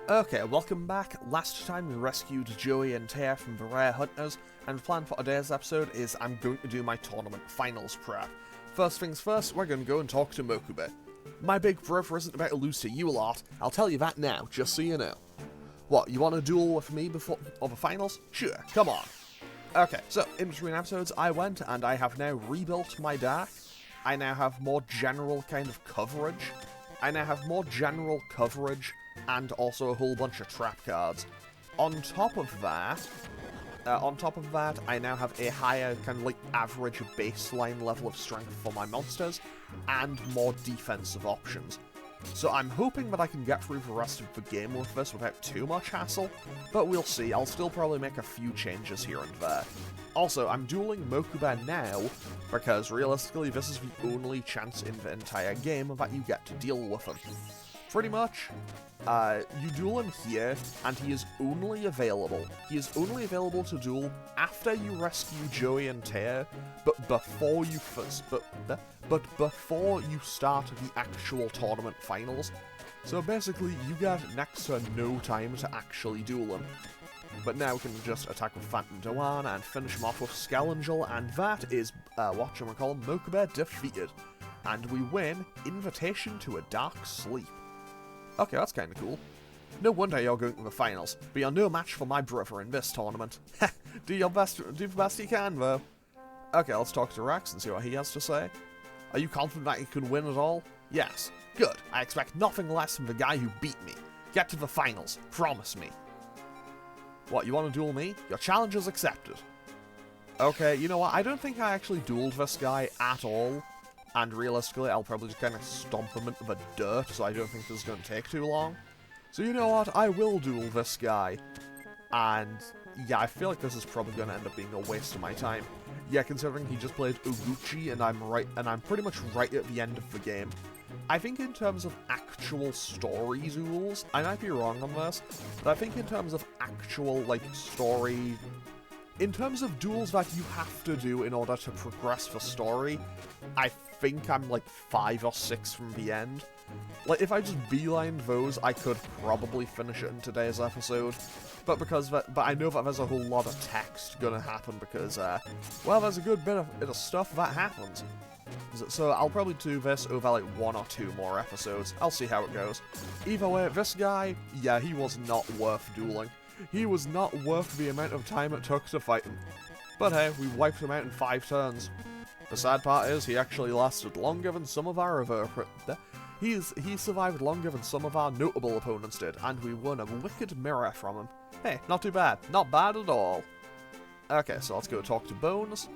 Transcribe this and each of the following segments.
Okay, welcome back. Last time we rescued Joey and Taya from the Rare Hunters, and the plan for today's episode is I'm going to do my tournament finals prep. First things first, we're going to go and talk to Mokube. My big brother isn't about to lose to you lot, I'll tell you that now, just so you know. What, you want to duel with me before the finals? Sure, come on. Okay, so in between episodes I went and I have now rebuilt my deck. I now have more general kind of coverage. And also a whole bunch of trap cards. On top of that, I now have a higher kind of like average baseline level of strength for my monsters, and more defensive options. So I'm hoping that I can get through the rest of the game with this without too much hassle, but we'll see. I'll still probably make a few changes here and there. Also, I'm dueling Mokube now, because realistically this is the only chance in the entire game that you get to deal with him. Pretty much, you duel him here, and he is only available to duel after you rescue Joey and Taya, but before you start the actual tournament finals. So basically, you get next to no time to actually duel him. But now we can just attack with Phantom Doan and finish him off with Skelangel, and that is, whatchamacallit, Mokube defeated. And we win Invitation to a Dark Sleep. Okay, that's kinda cool. No wonder you're going to the finals, but you're no match for my brother in this tournament. Do the best you can, though. Okay, let's talk to Rex and see what he has to say. Are you confident that you can win at all? Yes. Good. I expect nothing less from the guy who beat me. Get to the finals. Promise me. What, you want to duel me? Your challenge is accepted. Okay, you know what? I don't think I actually dueled this guy at all. And realistically, I'll probably just kind of stomp him into the dirt, so I don't think this is going to take too long. So you know what? I will duel this guy. And yeah, I feel like this is probably going to end up being a waste of my time. Yeah, considering he just played Uguchi, and I'm pretty much right at the end of the game. I think in terms of actual story duels, I might be wrong on this, but I think in terms of actual, like, story... In terms of duels that you have to do in order to progress the story, I think I'm like 5 or 6 from the end. Like, if I just beelined those, I could probably finish it in today's episode. But I know that there's a whole lot of text gonna happen because, well, there's a good bit of stuff that happens. So I'll probably do this over like 1 or 2 more episodes. I'll see how it goes. Either way, this guy, yeah, he was not worth dueling. He was not worth the amount of time it took to fight him. But hey, we wiped him out in 5 turns. The sad part is, he actually lasted longer than some of our he survived longer than some of our notable opponents did, and we won a wicked mirror from him. Hey, not too bad. Not bad at all. Okay, so let's go talk to Bones.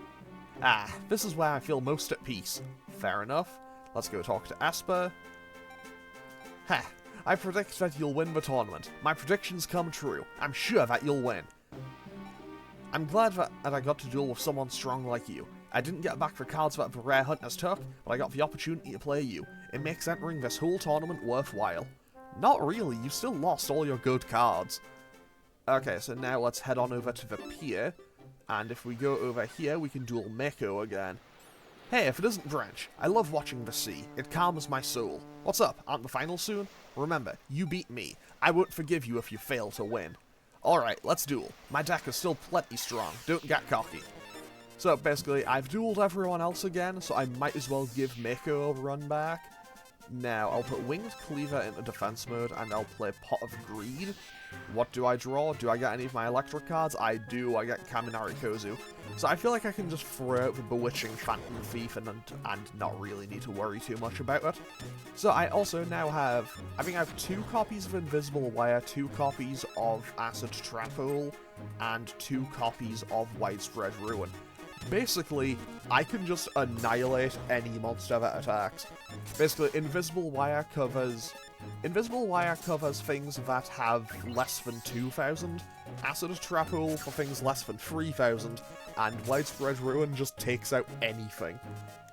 Ah, this is where I feel most at peace. Fair enough. Let's go talk to Esper. Heh. I predict that you'll win the tournament. My predictions come true. I'm sure that you'll win. I'm glad that I got to duel with someone strong like you. I didn't get back the cards that the Rare Hunters took, but I got the opportunity to play you. It makes entering this whole tournament worthwhile. Not really, you still lost all your good cards. Okay, so now let's head on over to the pier, and if we go over here, we can duel Mako again. Hey, if it isn't Branch, I love watching the sea. It calms my soul. What's up, aren't the finals soon? Remember, you beat me. I won't forgive you if you fail to win. Alright, let's duel. My deck is still plenty strong. Don't get cocky. So basically, I've dueled everyone else again, so I might as well give Mako a run back. Now, I'll put Winged Cleaver into defense mode, and I'll play Pot of Greed. What do I draw? Do I get any of my electric cards? I do. I get Kaminari Kozu. So I feel like I can just throw out the Bewitching Phantom Thief and not really need to worry too much about it. So I also now have, I think I have 2 copies of Invisible Wire, 2 copies of Acid Trap Hole, and 2 copies of Widespread Ruin. Basically, I can just annihilate any monster that attacks. Basically, Invisible Wire covers things that have less than 2,000, Acid Trap Hole for things less than 3,000, and Widespread Ruin just takes out anything.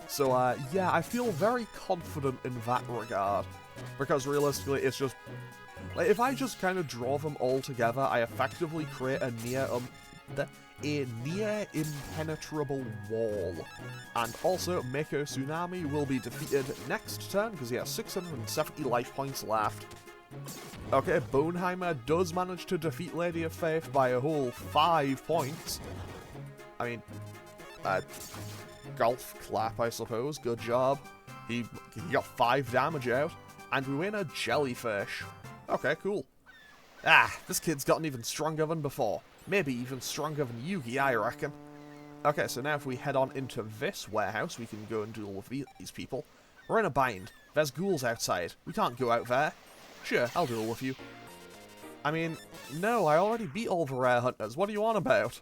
So, yeah, I feel very confident in that regard, because realistically, it's just... Like, if I just kind of draw them all together, I effectively create a near impenetrable wall. And also, Mako Tsunami will be defeated next turn because he has 670 life points left. Okay, Boneheimer does manage to defeat Lady of Faith by a whole 5 points. I mean, golf clap, I suppose. Good job. He got 5 damage out. And we win a jellyfish. Okay, cool. Ah, this kid's gotten even stronger than before. Maybe even stronger than Yugi, I reckon. Okay, so now if we head on into this warehouse, we can go and duel with these people. We're in a bind. There's ghouls outside. We can't go out there. Sure, I'll duel with you. I mean, no, I already beat all the rare hunters. What are you on about?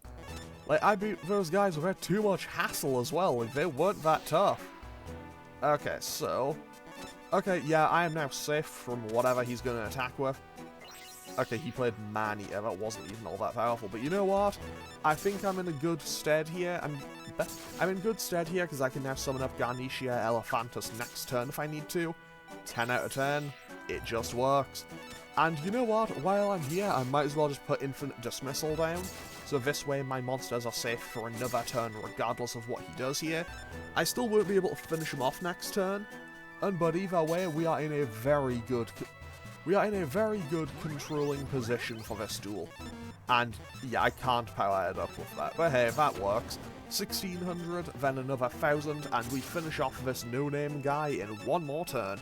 Like, I beat those guys without too much hassle as well. Like, they weren't that tough. Okay, so... Okay, yeah, I am now safe from whatever he's going to attack with. Okay, he played Man-Eater. That wasn't even all that powerful. But you know what? I think I'm in a good stead here. I'm in good stead here because I can now summon up Garnicia Elephantus next turn if I need to. 10 out of 10. It just works. And you know what? While I'm here, I might as well just put Infinite Dismissal down. So this way my monsters are safe for another turn regardless of what he does here. I still won't be able to finish him off next turn. But either way, we are in a very good controlling position for this duel. And yeah, I can't power it up with that. But hey, that works. 1600, then another 1000, and we finish off this no-name guy in one more turn.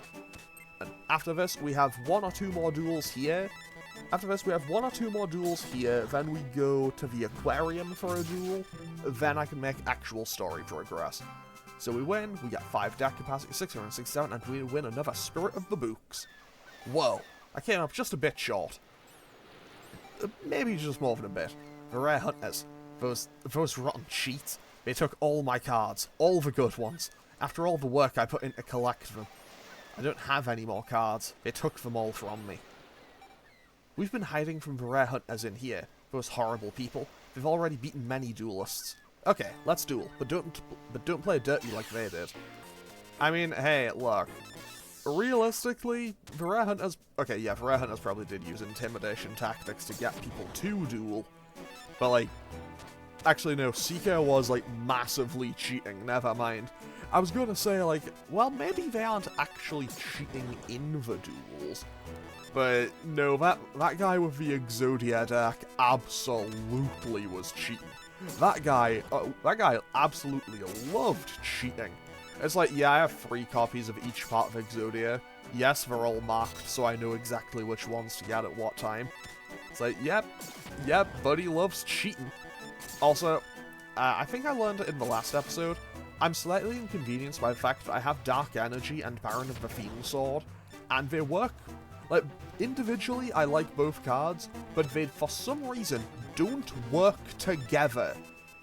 And after this, we have 1 or 2 more duels here. Then we go to the aquarium for a duel. Then I can make actual story progress. So we win, we get 5 deck capacity, 667, and we win another Spirit of the Books. Whoa, I came up just a bit short. Maybe just more than a bit. The rare hunters, those rotten cheats, they took all my cards, all the good ones, after all the work I put in to collect them. I don't have any more cards, they took them all from me. We've been hiding from the rare hunters in here, those horrible people. They've already beaten many duelists. Okay, let's duel, but don't play dirty like they did. I mean, hey, look. Realistically, the rare hunters... Okay, yeah, the rare hunters probably did use intimidation tactics to get people to duel. But, like... Actually, no, Seeker was, like, massively cheating, never mind. I was going to say, like, well, maybe they aren't actually cheating in the duels. But, no, that guy with the Exodia deck absolutely was cheating. That guy absolutely loved cheating. It's like, yeah, I have 3 copies of each part of Exodia. Yes, they're all marked, so I know exactly which ones to get at what time. It's like, yep, buddy loves cheating. Also, I think I learned it in the last episode, I'm slightly inconvenienced by the fact that I have Dark Energy and Baron of the Fiend Sword, and they work, like, individually I like both cards, but they, for some reason, don't work together.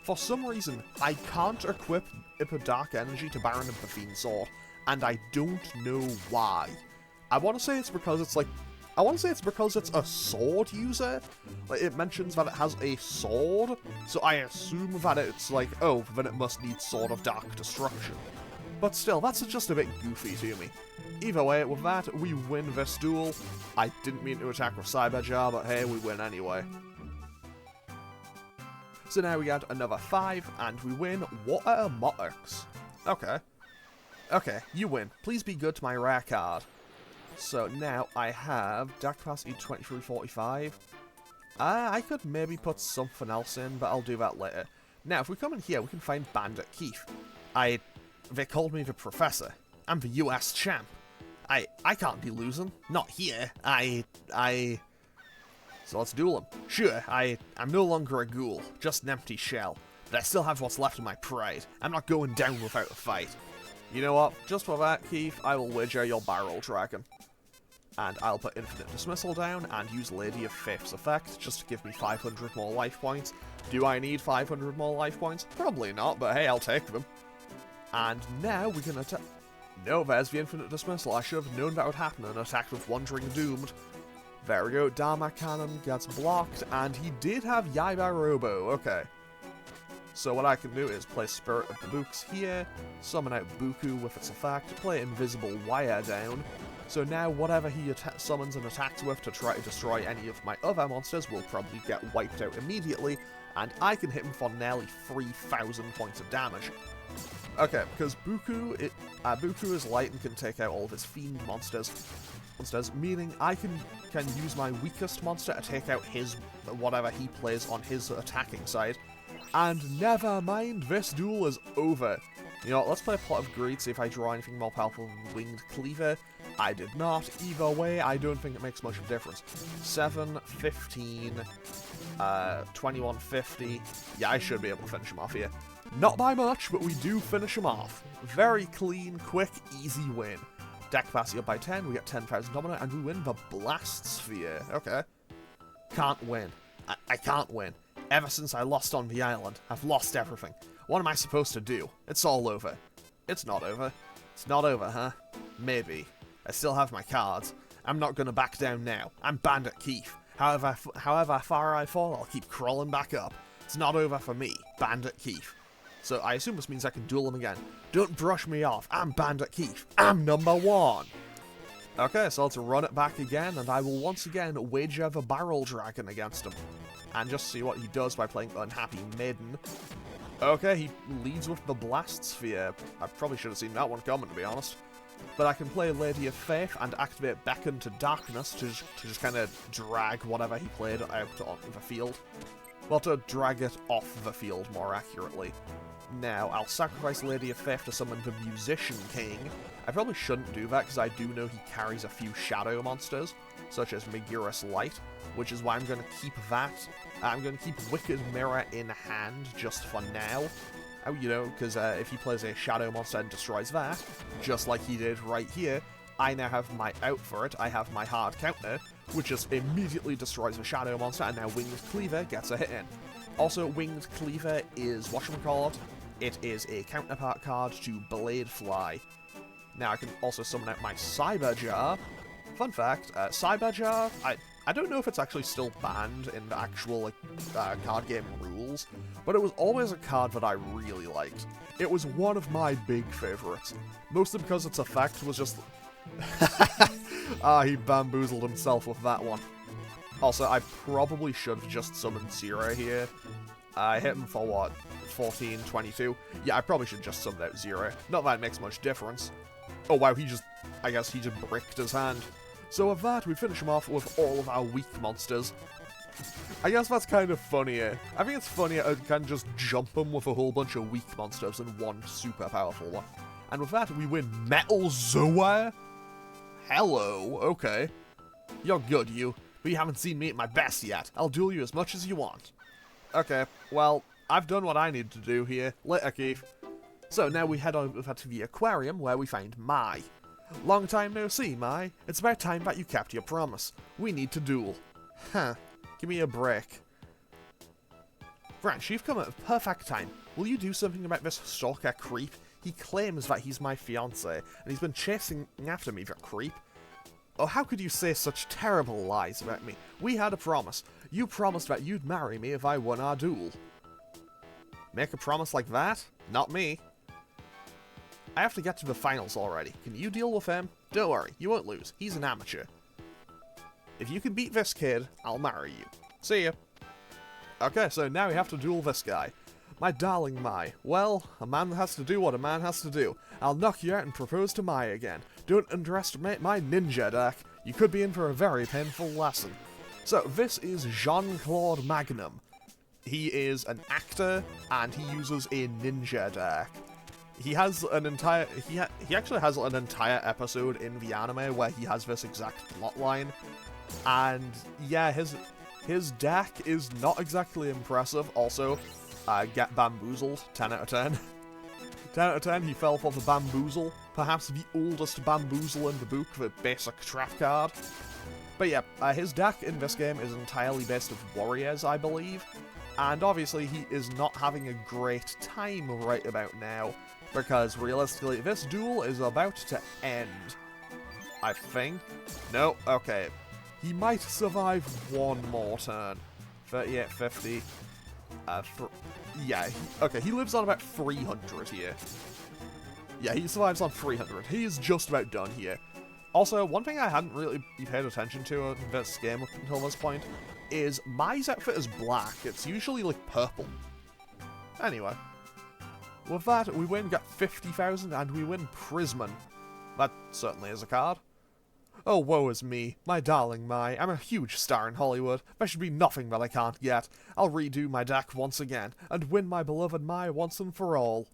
For some reason, I can't equip Dark Energy to Baron of the Fiend Sword, and I don't know why. I want to say it's because it's a sword user. Like, it mentions that it has a sword, so I assume that it's like, oh, then it must need Sword of Dark Destruction. But still, that's just a bit goofy to me. Either way, with that, we win this duel. I didn't mean to attack with Cyberjar, but hey, we win anyway. So now we get another 5, and we win Water Motox. Okay, you win. Please be good to my rare card. So now I have deck capacity 2345. I could maybe put something else in, but I'll do that later. Now, if we come in here, we can find Bandit Keith. They called me the Professor. I'm the US champ. I can't be losing. Not here. So let's duel him. Sure, I'm no longer a ghoul, just an empty shell. But I still have what's left of my pride. I'm not going down without a fight. You know what? Just for that, Keith, I will wager your Barrel Dragon. And I'll put Infinite Dismissal down and use Lady of Faith's effect just to give me 500 more life points. Do I need 500 more life points? Probably not, but hey, I'll take them. And now we can attack... No, there's the Infinite Dismissal. I should have known that would happen and attacked with Wandering Doomed. There we go, Dharma Cannon gets blocked, and he did have Yaiba Robo, okay. So what I can do is play Spirit of the Books here, summon out Buku with its effect, play Invisible Wire down, so now whatever he summons and attacks with to try to destroy any of my other monsters will probably get wiped out immediately, and I can hit him for nearly 3,000 points of damage. Okay, because Buku is light and can take out all of his fiend monsters. monsters, meaning I can use my weakest monster to take out his whatever he plays on his attacking side. And never mind, this duel is over. You know what, let's play a Plot of Greed, see if I draw anything more powerful than Winged Cleaver. I did not. Either way, I don't think it makes much of a difference. 7, 15, 21, 50. Yeah, I should be able to finish him off here. Not by much, but we do finish him off. Very clean, quick, easy win. Deck capacity up by 10, we get 10,000 Domino, and we win the Blast Sphere. Okay. Can't win. I can't win. Ever since I lost on the island, I've lost everything. What am I supposed to do? It's all over. It's not over. It's not over, huh? Maybe. I still have my cards. I'm not gonna back down now. I'm Bandit Keith. However far I fall, I'll keep crawling back up. It's not over for me, Bandit Keith. So I assume this means I can duel him again. Don't brush me off. I'm Bandit Keith. I'm #1. Okay, so let's run it back again, and I will once again wager the Barrel Dragon against him. And just see what he does by playing Unhappy Maiden. Okay, he leads with the Blast Sphere. I probably should have seen that one coming, to be honest. But I can play Lady of Faith and activate Beckon to Darkness to just kind of drag whatever he played out on the field. Well, to drag it off the field, more accurately. Now, I'll sacrifice Lady of Faith to summon the Musician King. I probably shouldn't do that, because I do know he carries a few shadow monsters, such as Megurus Light, which is why I'm going to keep that. I'm going to keep Wicked Mirror in hand, just for now. Oh, you know, because if he plays a shadow monster and destroys that, just like he did right here, I now have my out for it. I have my hard counter, which just immediately destroys the shadow monster, and now Winged Cleaver gets a hit in. Also, Winged Cleaver is whatchamacallit. It is a counterpart card to Blade Fly. Now I can also summon out my Cyber Jar. Fun fact, Cyber Jar, I don't know if it's actually still banned in the actual card game rules, but it was always a card that I really liked. It was one of my big favorites, mostly because its effect was just... he bamboozled himself with that one. Also, I probably should have just summoned Zero here. I hit him for what? 14, 22? Yeah, I probably should just summon out Zero. Not that it makes much difference. Oh wow, I guess he just bricked his hand. So with that, we finish him off with all of our weak monsters. I guess that's kind of funnier. I think it's funnier I can just jump him with a whole bunch of weak monsters and one super powerful one. And with that, we win Metal Zoa? Hello, okay. You're good, you. But you haven't seen me at my best yet. I'll duel you as much as you want. Okay, well, I've done what I need to do here. Later, Keith. So now we head over to the aquarium where we find Mai. Long time no see, Mai. It's about time that you kept your promise. We need to duel. Huh. Give me a break. Branch, you've come at a perfect time. Will you do something about this stalker creep? He claims that he's my fiancé, and he's been chasing after me, that creep. Oh, how could you say such terrible lies about me? We had a promise. You promised that you'd marry me if I won our duel. Make a promise like that? Not me. I have to get to the finals already. Can you deal with him? Don't worry, you won't lose. He's an amateur. If you can beat this kid, I'll marry you. See ya. Okay, so now we have to duel this guy. My darling Mai. Well, a man has to do what a man has to do. I'll knock you out and propose to Mai again. Don't underestimate my ninja deck. You could be in for a very painful lesson. So, this is Jean-Claude Magnum. He is an actor, and he uses a ninja deck. He has an entire... He actually has an entire episode in the anime where he has this exact plotline. And, yeah, his deck is not exactly impressive. Also, get bamboozled, 10 out of 10. 10 out of 10, he fell for the bamboozle. Perhaps the oldest bamboozle in the book, the basic trap card. But yeah, his deck in this game is entirely based of warriors, I believe. And obviously he is not having a great time right about now, because realistically this duel is about to end. I think? No? Okay. He might survive one more turn. 38, 50. Yeah, okay, he lives on about 300 here. Yeah, he survives on 300. He is just about done here. Also, one thing I hadn't really paid attention to in this game up until this point is Mai's outfit is black. It's usually, like, purple. Anyway. With that, we win, get 50,000, and we win Prisman. That certainly is a card. Oh, woe is me. My darling Mai. I'm a huge star in Hollywood. There should be nothing that I can't get. I'll redo my deck once again, and win my beloved Mai once and for all.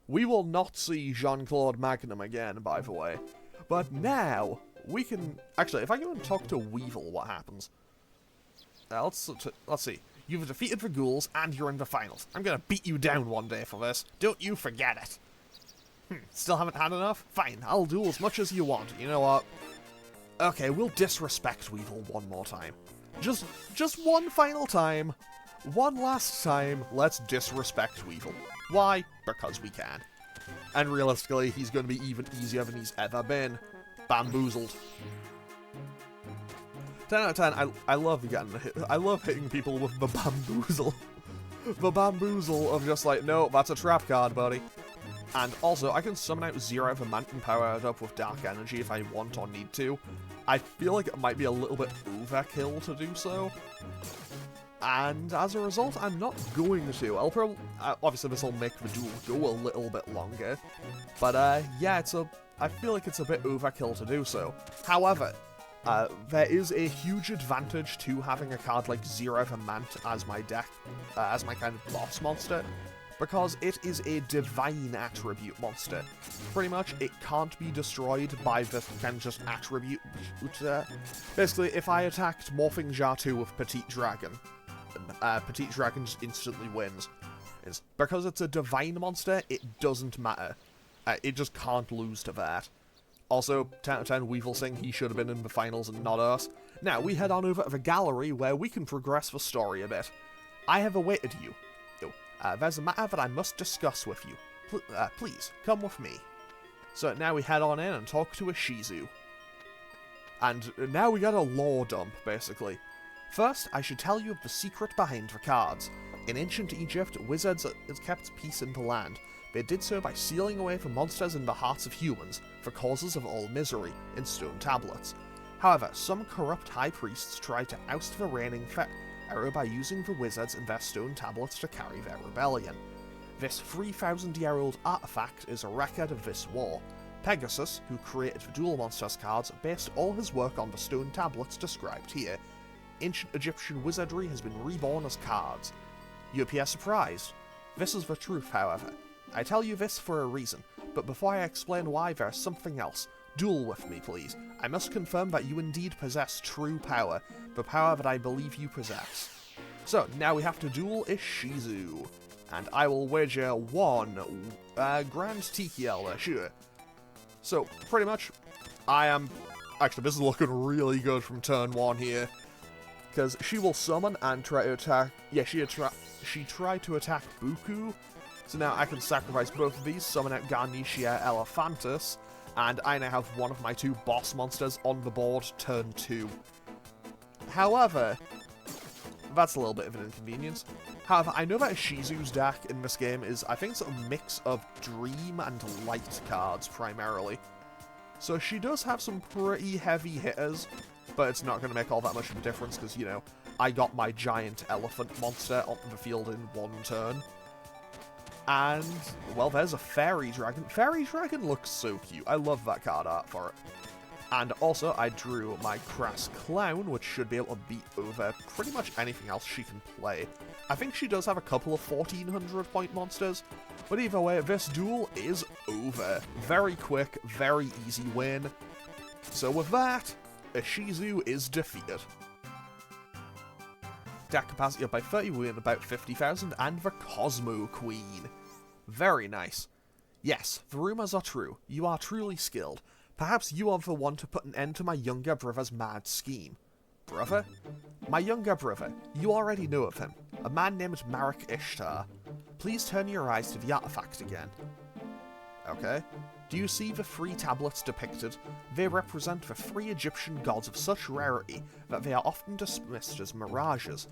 We will not see Jean-Claude Magnum again, by the way. But now, we can... Actually, if I go and talk to Weevil, what happens? Let's see. You've defeated the ghouls, and you're in the finals. I'm gonna beat you down one day for this. Don't you forget it. Still haven't had enough? Fine, I'll duel as much as you want. You know what? Okay, we'll disrespect Weevil one more time. Just one final time. One last time, let's disrespect Weevil. Why? Because we can. And realistically, he's going to be even easier than he's ever been. Bamboozled. 10 out of 10, I love I love hitting people with the bamboozle. The bamboozle of just like, no, that's a trap card, buddy. And also, I can summon out 0 of a man and power it up with Dark Energy if I want or need to. I feel like it might be a little bit overkill to do so. And as a result, I'm not going to. I'll probably... obviously, this will make the duel go a little bit longer. But, yeah, I feel like it's a bit overkill to do so. However, there is a huge advantage to having a card like 0 of a Mant as my deck, as my kind of boss monster. Because it is a divine attribute monster. Pretty much, it can't be destroyed by the kind of just attribute. Basically, if I attacked Morphing Jar 2 with Petite Dragon, Petite Dragon just instantly wins. Because it's a divine monster, it doesn't matter. It just can't lose to that. Also, 10 out of 10, Weevil saying he should have been in the finals and not us. Now, we head on over to the gallery where we can progress the story a bit. I have awaited you. There's a matter that I must discuss with you. Please, come with me. So now we head on in and talk to Ishizu. And now we got a lore dump, basically. First, I should tell you of the secret behind the cards. In ancient Egypt, wizards kept peace in the land. They did so by sealing away the monsters in the hearts of humans, for causes of all misery, in stone tablets. However, some corrupt high priests tried to oust the reigning pharaoh by using the wizards and their stone tablets to carry their rebellion. This 3,000-year-old artifact is a record of this war. Pegasus, who created the Duel Monsters cards, based all his work on the stone tablets described here. Ancient Egyptian wizardry has been reborn as cards. You appear surprised. This is the truth, however. I tell you this for a reason, but before I explain why, there's something else. Duel with me, please. I must confirm that you indeed possess true power, the power that I believe you possess. So, now we have to duel Ishizu. And I will wager 1 Grand Tiki Elder, sure. So, pretty much, I am... Actually, this is looking really good from turn 1 here. Because she will summon and try to attack... Yeah, she tried to attack Buku. So now I can sacrifice both of these, summon out Garnicia Elephantus, and I now have one of my 2 boss monsters on the board turn 2. However, that's a little bit of an inconvenience. However, I know that Ishizu's deck in this game is, I think, sort of a mix of Dream and Light cards, primarily. So she does have some pretty heavy hitters, but it's not going to make all that much of a difference, because, you know, I got my giant elephant monster onto the field in 1 turn. And, well, there's a Fairy Dragon. Fairy Dragon looks so cute. I love that card art for it. And also, I drew my Crass Clown, which should be able to beat over pretty much anything else she can play. I think she does have a couple of 1,400 point monsters, but either way, this duel is over. Very quick, very easy win. So with that, Ishizu is defeated. Deck capacity up by 30, we win about 50,000, and the Cosmo Queen. Very nice. Yes, the rumours are true. You are truly skilled. Perhaps you are the one to put an end to my younger brother's mad scheme. Brother? My younger brother. You already know of him. A man named Marek Ishtar. Please turn your eyes to the artifact again. Okay. Do you see the 3 tablets depicted? They represent the 3 Egyptian gods of such rarity that they are often dismissed as mirages.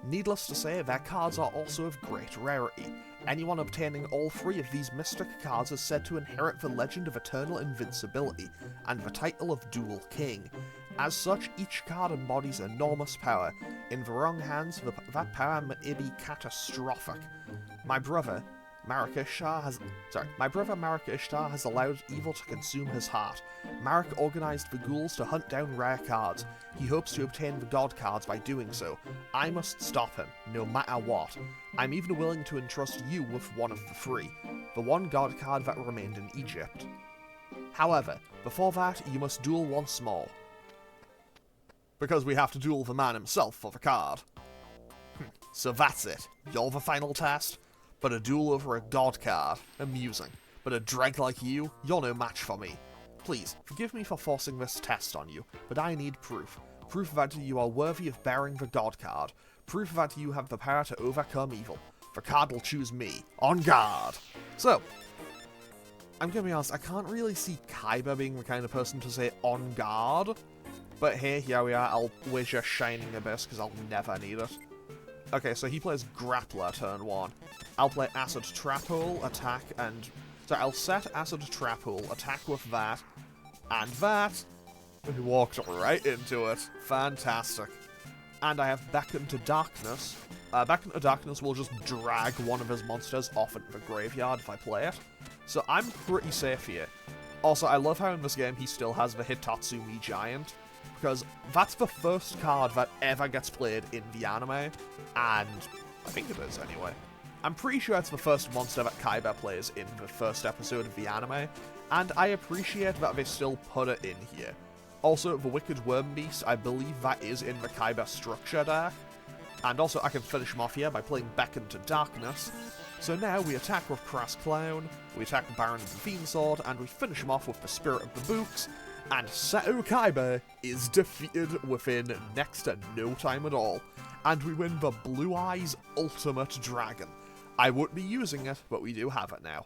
Needless to say, their cards are also of great rarity. Anyone obtaining all 3 of these mystic cards is said to inherit the legend of eternal invincibility, and the title of Duel King. As such, each card embodies enormous power. In the wrong hands, that power may be catastrophic. My brother, My brother Marek Ishtar has allowed evil to consume his heart. Marek organized the ghouls to hunt down rare cards. He hopes to obtain the god cards by doing so. I must stop him, no matter what. I'm even willing to entrust you with one of the three, the one god card that remained in Egypt. However, before that, you must duel once more. Because we have to duel the man himself for the card. So that's it. You're the final test? But a duel over a god card. Amusing. But a dreg like you're no match for me. Please, forgive me for forcing this test on you, but I need proof. Proof that you are worthy of bearing the god card. Proof that you have the power to overcome evil. The card will choose me. On guard! So, I'm gonna be honest, I can't really see Kaiba being the kind of person to say on guard. But here we are, we're just Shining Abyss because I'll never need it. Okay, so he plays Grappler turn 1. I'll play Acid Trap Hole, attack, and... So I'll set Acid Trap Hole, attack with that, and that. He walked right into it. Fantastic. And I have Beckon to Darkness. Beckon to Darkness will just drag one of his monsters off into the graveyard if I play it. So I'm pretty safe here. Also, I love how in this game he still has the Hitatsumi Giant, because that's the first card that ever gets played in the anime, and I think it is anyway. I'm pretty sure it's the first monster that Kaiba plays in the first episode of the anime, and I appreciate that they still put it in here. Also, the Wicked Worm Beast, I believe that is in the Kaiba structure deck, and also I can finish him off here by playing Beckon to Darkness. So now we attack with Crass Clown, we attack the Baron of the Fiend Sword, and we finish him off with the Spirit of the Books, and Seto Kaiba is defeated within next to no time at all. And we win the Blue Eyes Ultimate Dragon. I wouldn't be using it, but we do have it now.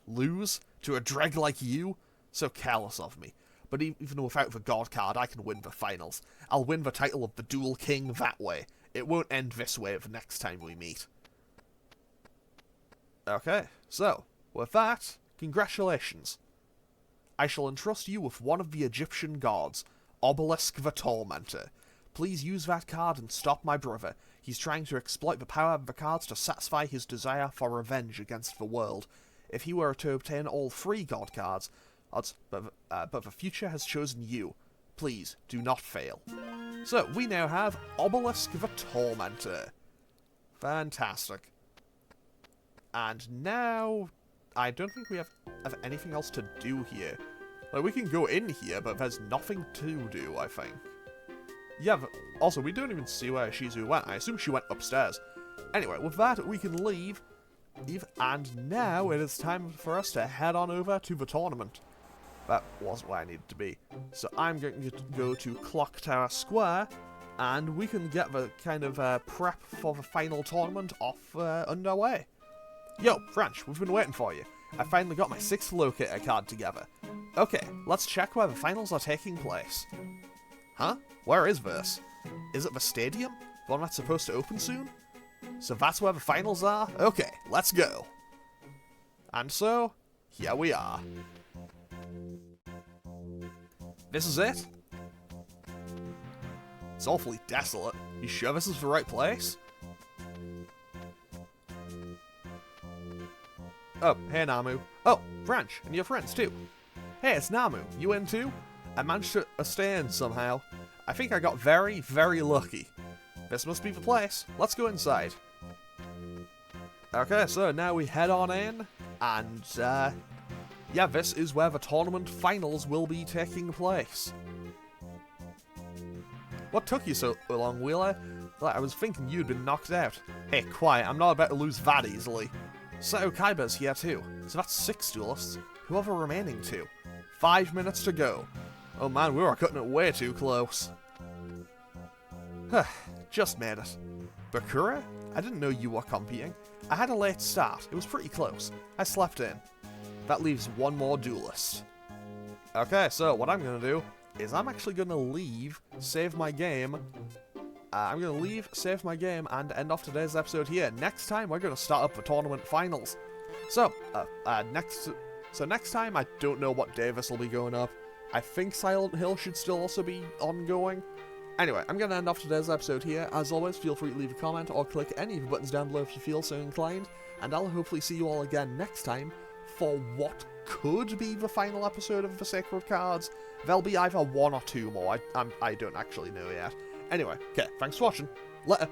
Lose? To a dreg like you? So careless of me. But even without the God card, I can win the finals. I'll win the title of the Duel King that way. It won't end this way the next time we meet. Okay, so, with that, congratulations. I shall entrust you with one of the Egyptian gods, Obelisk the Tormentor. Please use that card and stop my brother. He's trying to exploit the power of the cards to satisfy his desire for revenge against the world. If he were to obtain all 3 god cards, but the future has chosen you. Please, do not fail. So, we now have Obelisk the Tormentor. Fantastic. And now, I don't think we have anything else to do here. Like, we can go in here, but there's nothing to do, I think. Yeah, but also, we don't even see where Ishizu went. I assume she went upstairs. Anyway, with that, we can leave. And now it is time for us to head on over to the tournament. That wasn't where I needed to be. So I'm going to go to Clock Tower Square, and we can get the kind of prep for the final tournament off underway. Yo, French, we've been waiting for you. I finally got my 6th locator card together. Okay, let's check where the finals are taking place. Huh? Where is this? Is it the stadium? The one that's supposed to open soon? So that's where the finals are? Okay, let's go. And so, here we are. This is it? It's awfully desolate. You sure this is the right place? Oh, hey Namu. Oh, French, and your friends too. Hey, it's Namu. You in too? I managed to stay in somehow. I think I got very, very lucky. This must be the place. Let's go inside. Okay, so now we head on in, and yeah, this is where the tournament finals will be taking place. What took you so long, Wheeler? Like, I was thinking you'd been knocked out. Hey, quiet, I'm not about to lose that easily. Seto Kaiba's here too, so that's 6 duelists. Who are the remaining 2? 5 minutes to go. Oh man, we were cutting it way too close. Just made it. Bakura? I didn't know you were competing. I had a late start, it was pretty close. I slept in. That leaves 1 more duelist. Okay, so what I'm gonna do is I'm actually gonna leave, save my game. I'm gonna leave, save my game, and end off today's episode here. Next time, we're gonna start up the tournament finals. So, next time, I don't know what day this will be going up. I think Silent Hill should still also be ongoing. Anyway, I'm gonna end off today's episode here. As always, feel free to leave a comment or click any of the buttons down below if you feel so inclined. and I'll hopefully see you all again next time for what could be the final episode of the Sacred Cards. There'll be either one or two more, I don't actually know yet. Anyway, okay, thanks for watching, later.